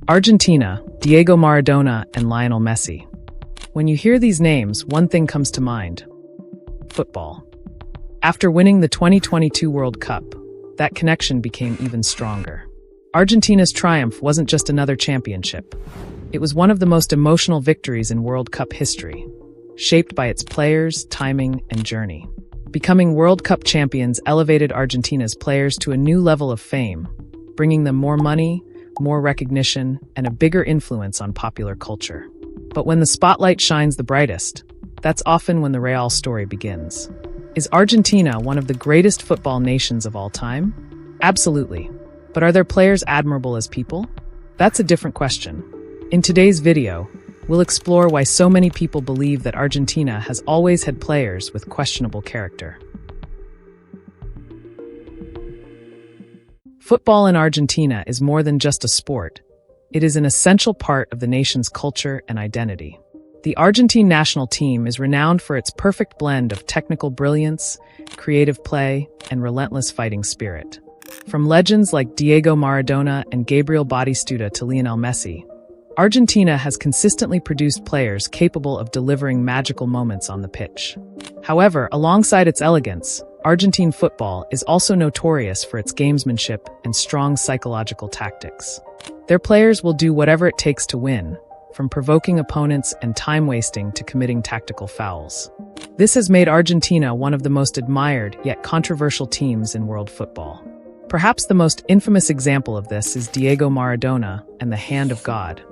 Argentina, Diego Maradona and Lionel Messi. When you hear these names, one thing comes to mind: football. After winning the 2022 World Cup, that connection became even stronger. Argentina's triumph wasn't just another championship. It was one of the most emotional victories in World Cup history, shaped by its players, timing, and journey. Becoming World Cup champions elevated Argentina's players to a new level of fame, bringing them more money, more recognition, and a bigger influence on popular culture. But when the spotlight shines the brightest, that's often when the real story begins. Is Argentina one of the greatest football nations of all time? Absolutely. But are their players admirable as people? That's a different question. In today's video, we'll explore why so many people believe that Argentina has always had players with questionable character. Football in Argentina is more than just a sport. It is an essential part of the nation's culture and identity. The Argentine national team is renowned for its perfect blend of technical brilliance, creative play, and relentless fighting spirit. From legends like Diego Maradona and Gabriel Batistuta to Lionel Messi, Argentina has consistently produced players capable of delivering magical moments on the pitch. However, alongside its elegance, Argentine football is also notorious for its gamesmanship and strong psychological tactics. Their players will do whatever it takes to win, from provoking opponents and time-wasting to committing tactical fouls. This has made Argentina one of the most admired yet controversial teams in world football. Perhaps the most infamous example of this is Diego Maradona and the Hand of God,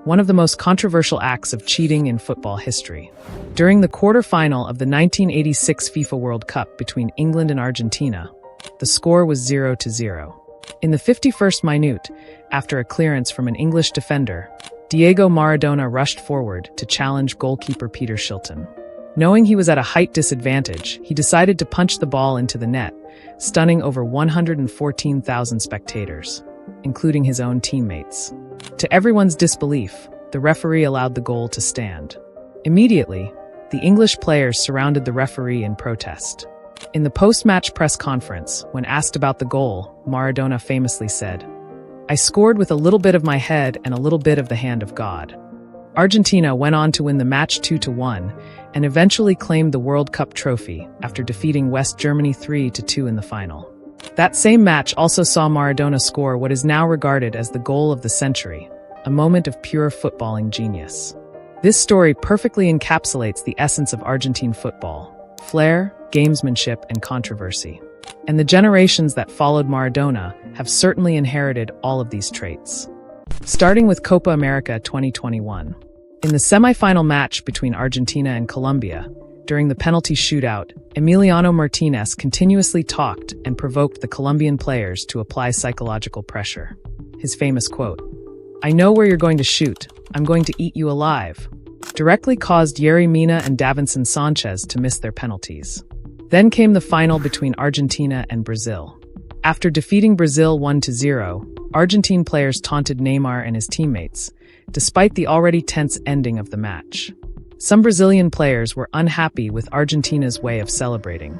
one of the most controversial acts of cheating in football history. During the quarter-final of the 1986 FIFA World Cup between England and Argentina, the score was 0-0. In the 51st minute, after a clearance from an English defender, Diego Maradona rushed forward to challenge goalkeeper Peter Shilton. Knowing he was at a height disadvantage, he decided to punch the ball into the net, stunning over 114,000 spectators, including his own teammates. To everyone's disbelief, the referee allowed the goal to stand. Immediately, the English players surrounded the referee in protest. In the post-match press conference, when asked about the goal, Maradona famously said, "I scored with a little bit of my head and a little bit of the hand of God." Argentina went on to win the match 2-1 and eventually claimed the World Cup trophy after defeating West Germany 3-2 in the final. That same match also saw Maradona score what is now regarded as the goal of the century, a moment of pure footballing genius. This story perfectly encapsulates the essence of Argentine football: flair, gamesmanship, and controversy. And the generations that followed Maradona have certainly inherited all of these traits. Starting with Copa America 2021. In the semi-final match between Argentina and Colombia, during the penalty shootout, Emiliano Martinez continuously talked and provoked the Colombian players to apply psychological pressure. His famous quote, "I know where you're going to shoot, I'm going to eat you alive," directly caused Yerry Mina and Davinson Sanchez to miss their penalties. Then came the final between Argentina and Brazil. After defeating Brazil 1-0, Argentine players taunted Neymar and his teammates, despite the already tense ending of the match. Some Brazilian players were unhappy with Argentina's way of celebrating.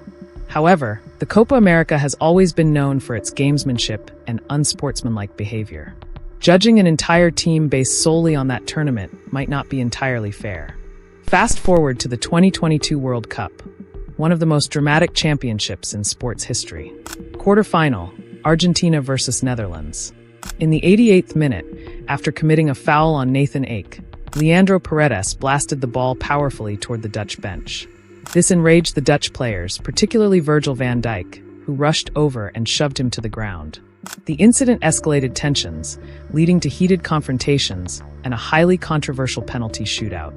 However, the Copa America has always been known for its gamesmanship and unsportsmanlike behavior. Judging an entire team based solely on that tournament might not be entirely fair. Fast forward to the 2022 World Cup, one of the most dramatic championships in sports history. Quarterfinal, Argentina versus Netherlands. In the 88th minute, after committing a foul on Nathan Ake, Leandro Paredes blasted the ball powerfully toward the Dutch bench. This enraged the Dutch players, particularly Virgil van Dijk, who rushed over and shoved him to the ground. The incident escalated tensions, leading to heated confrontations and a highly controversial penalty shootout.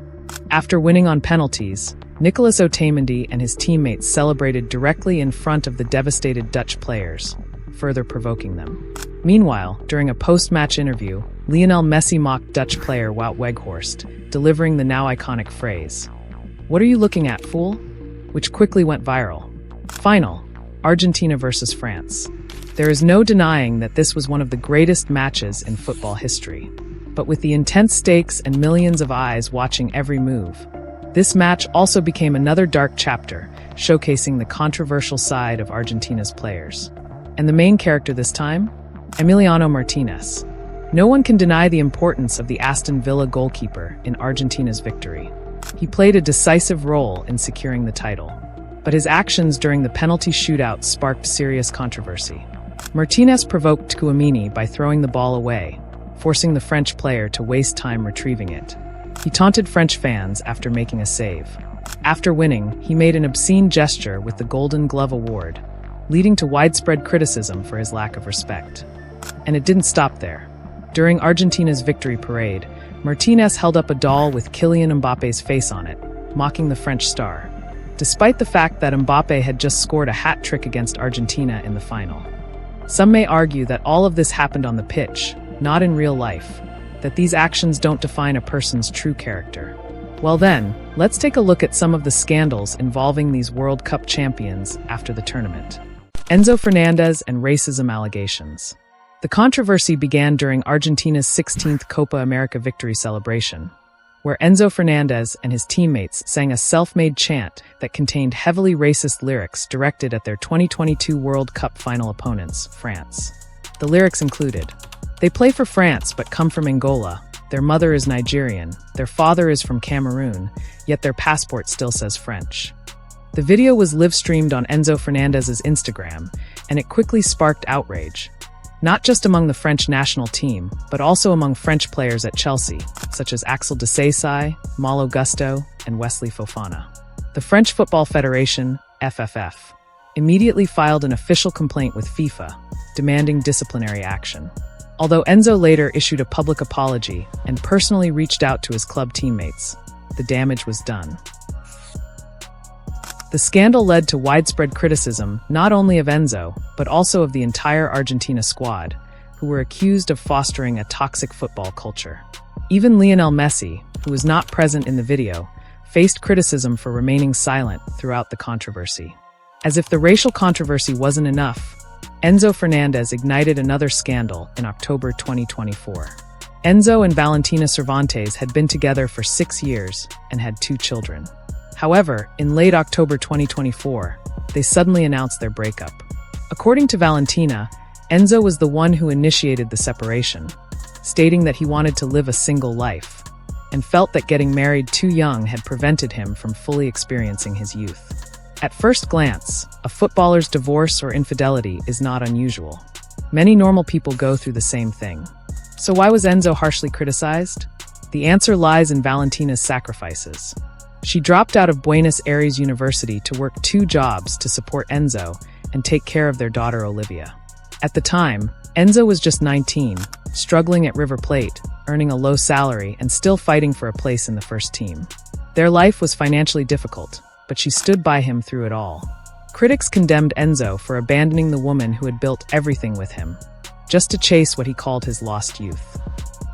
After winning on penalties, Nicolas Otamendi and his teammates celebrated directly in front of the devastated Dutch players, further provoking them. Meanwhile, during a post-match interview, Lionel Messi mocked Dutch player Wout Weghorst, delivering the now iconic phrase, "What are you looking at, fool?" which quickly went viral. Final, Argentina versus France. There is no denying that this was one of the greatest matches in football history. But with the intense stakes and millions of eyes watching every move, this match also became another dark chapter, showcasing the controversial side of Argentina's players. And the main character this time? Emiliano Martinez. No one can deny the importance of the Aston Villa goalkeeper in Argentina's victory. He played a decisive role in securing the title, but his actions during the penalty shootout sparked serious controversy. Martinez provoked Tchouaméni by throwing the ball away, forcing the French player to waste time retrieving it. He taunted French fans after making a save. After winning, he made an obscene gesture with the Golden Glove Award, leading to widespread criticism for his lack of respect. And it didn't stop there. During Argentina's victory parade, Martinez held up a doll with Kylian Mbappe's face on it, mocking the French star, despite the fact that Mbappe had just scored a hat trick against Argentina in the final. Some may argue that all of this happened on the pitch, not in real life, that these actions don't define a person's true character. Well then, let's take a look at some of the scandals involving these World Cup champions after the tournament. Enzo Fernandez and racism allegations. The controversy began during Argentina's 16th Copa America victory celebration, where Enzo Fernandez and his teammates sang a self-made chant that contained heavily racist lyrics directed at their 2022 World Cup final opponents, France. The lyrics included, "They play for France but come from Angola. Their mother is Nigerian, their father is from Cameroon, yet their passport still says French." The video was live-streamed on Enzo Fernandez's Instagram, and it quickly sparked outrage, not just among the French national team, but also among French players at Chelsea, such as Axel Disasi, Malo Gusto, and Wesley Fofana. The French Football Federation, FFF, immediately filed an official complaint with FIFA, demanding disciplinary action. Although Enzo later issued a public apology and personally reached out to his club teammates, the damage was done. The scandal led to widespread criticism not only of Enzo, but also of the entire Argentina squad, who were accused of fostering a toxic football culture. Even Lionel Messi, who was not present in the video, faced criticism for remaining silent throughout the controversy. As if the racial controversy wasn't enough, Enzo Fernandez ignited another scandal in October 2024. Enzo and Valentina Cervantes had been together for 6 years and had 2 children. However, in late October 2024, they suddenly announced their breakup. According to Valentina, Enzo was the one who initiated the separation, stating that he wanted to live a single life, and felt that getting married too young had prevented him from fully experiencing his youth. At first glance, a footballer's divorce or infidelity is not unusual. Many normal people go through the same thing. So why was Enzo harshly criticized? The answer lies in Valentina's sacrifices. She dropped out of Buenos Aires University to work 2 jobs to support Enzo and take care of their daughter Olivia. At the time, Enzo was just 19, struggling at River Plate, earning a low salary and still fighting for a place in the first team. Their life was financially difficult, but she stood by him through it all. Critics condemned Enzo for abandoning the woman who had built everything with him, just to chase what he called his lost youth.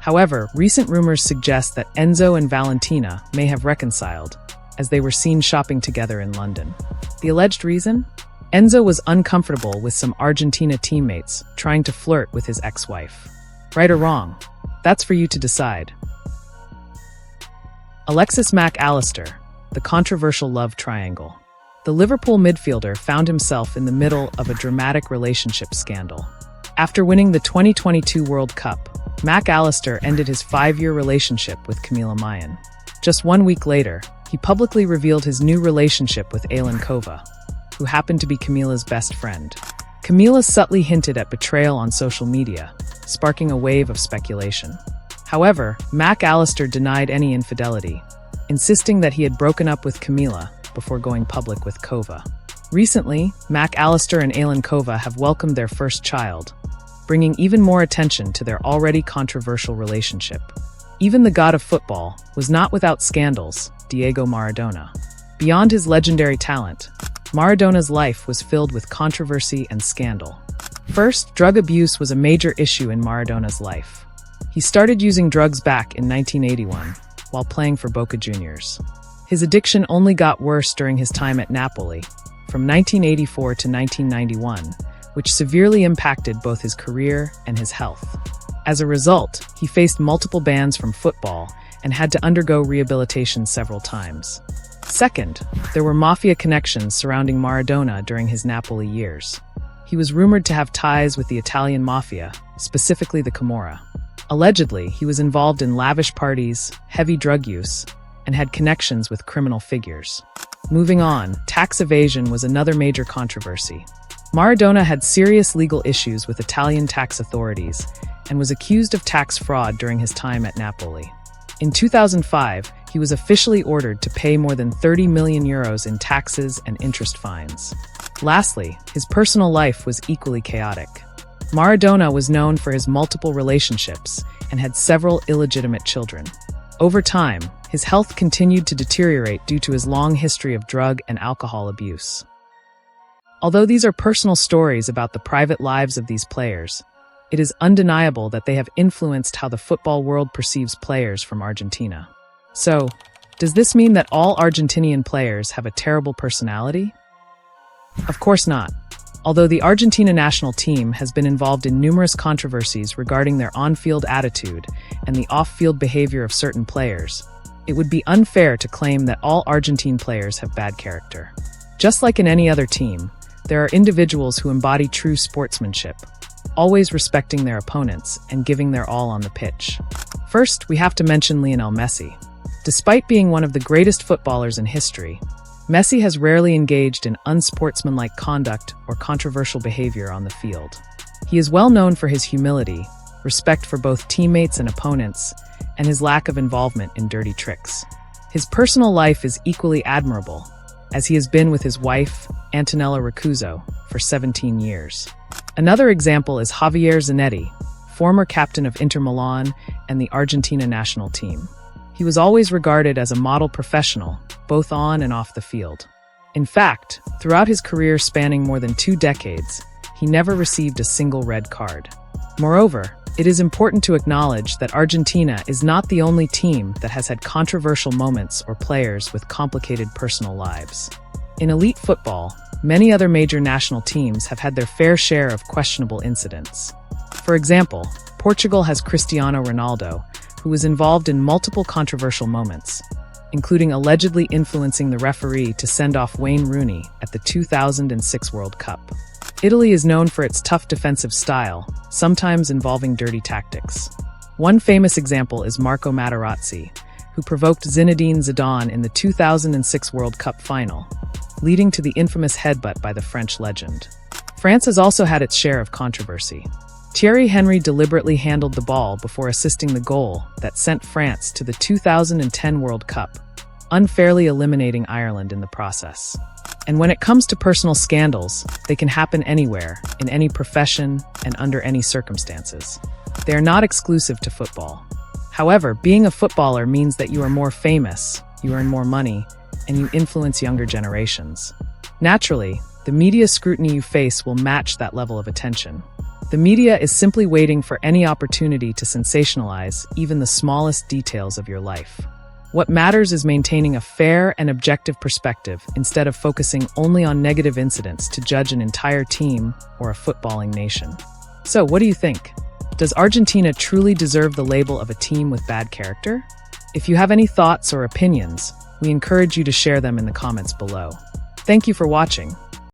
However, recent rumors suggest that Enzo and Valentina may have reconciled, as they were seen shopping together in London. The alleged reason? Enzo was uncomfortable with some Argentina teammates trying to flirt with his ex-wife. Right or wrong? That's for you to decide. Alexis Mac Allister, the controversial love triangle. The Liverpool midfielder found himself in the middle of a dramatic relationship scandal. After winning the 2022 World Cup, Mac Allister ended his 5-year relationship with Camila Mayan. Just 1 week later, he publicly revealed his new relationship with Aylin Kova, who happened to be Camila's best friend. Camila subtly hinted at betrayal on social media, sparking a wave of speculation. However, Mac Allister denied any infidelity, insisting that he had broken up with Camila before going public with Kova. Recently, Mac Allister and Aylin Kova have welcomed their first child, bringing even more attention to their already controversial relationship. Even the god of football was not without scandals, Diego Maradona. Beyond his legendary talent, Maradona's life was filled with controversy and scandal. First, drug abuse was a major issue in Maradona's life. He started using drugs back in 1981, while playing for Boca Juniors. His addiction only got worse during his time at Napoli, from 1984 to 1991, which severely impacted both his career and his health. As a result, he faced multiple bans from football and had to undergo rehabilitation several times. Second, there were mafia connections surrounding Maradona during his Napoli years. He was rumored to have ties with the Italian mafia, specifically the Camorra. Allegedly, he was involved in lavish parties, heavy drug use, and had connections with criminal figures. Moving on, tax evasion was another major controversy. Maradona had serious legal issues with Italian tax authorities and was accused of tax fraud during his time at Napoli. In 2005, he was officially ordered to pay more than 30 million euros in taxes and interest fines. Lastly, his personal life was equally chaotic. Maradona was known for his multiple relationships and had several illegitimate children. Over time, his health continued to deteriorate due to his long history of drug and alcohol abuse. Although these are personal stories about the private lives of these players, it is undeniable that they have influenced how the football world perceives players from Argentina. So, does this mean that all Argentinian players have a terrible personality? Of course not. Although the Argentina national team has been involved in numerous controversies regarding their on-field attitude and the off-field behavior of certain players, it would be unfair to claim that all Argentine players have bad character. Just like in any other team, there are individuals who embody true sportsmanship, always respecting their opponents and giving their all on the pitch. First, we have to mention Lionel Messi. Despite being one of the greatest footballers in history, Messi has rarely engaged in unsportsmanlike conduct or controversial behavior on the field. He is well known for his humility, respect for both teammates and opponents, and his lack of involvement in dirty tricks. His personal life is equally admirable, as he has been with his wife, Antonella Rocuzzo, for 17 years. Another example is Javier Zanetti, former captain of Inter Milan and the Argentina national team. He was always regarded as a model professional, both on and off the field. In fact, throughout his career spanning more than 2 decades, he never received a single red card. Moreover, it is important to acknowledge that Argentina is not the only team that has had controversial moments or players with complicated personal lives. In elite football, many other major national teams have had their fair share of questionable incidents. For example, Portugal has Cristiano Ronaldo, who was involved in multiple controversial moments, including allegedly influencing the referee to send off Wayne Rooney at the 2006 World Cup. Italy is known for its tough defensive style, sometimes involving dirty tactics. One famous example is Marco Materazzi, who provoked Zinedine Zidane in the 2006 World Cup final, leading to the infamous headbutt by the French legend. France has also had its share of controversy. Thierry Henry deliberately handled the ball before assisting the goal that sent France to the 2010 World Cup, unfairly eliminating Ireland in the process. And when it comes to personal scandals, they can happen anywhere, in any profession, and under any circumstances. They are not exclusive to football. However, being a footballer means that you are more famous, you earn more money, and you influence younger generations. Naturally, the media scrutiny you face will match that level of attention. The media is simply waiting for any opportunity to sensationalize even the smallest details of your life. What matters is maintaining a fair and objective perspective instead of focusing only on negative incidents to judge an entire team or a footballing nation. So, what do you think? Does Argentina truly deserve the label of a team with bad character? If you have any thoughts or opinions, we encourage you to share them in the comments below. Thank you for watching.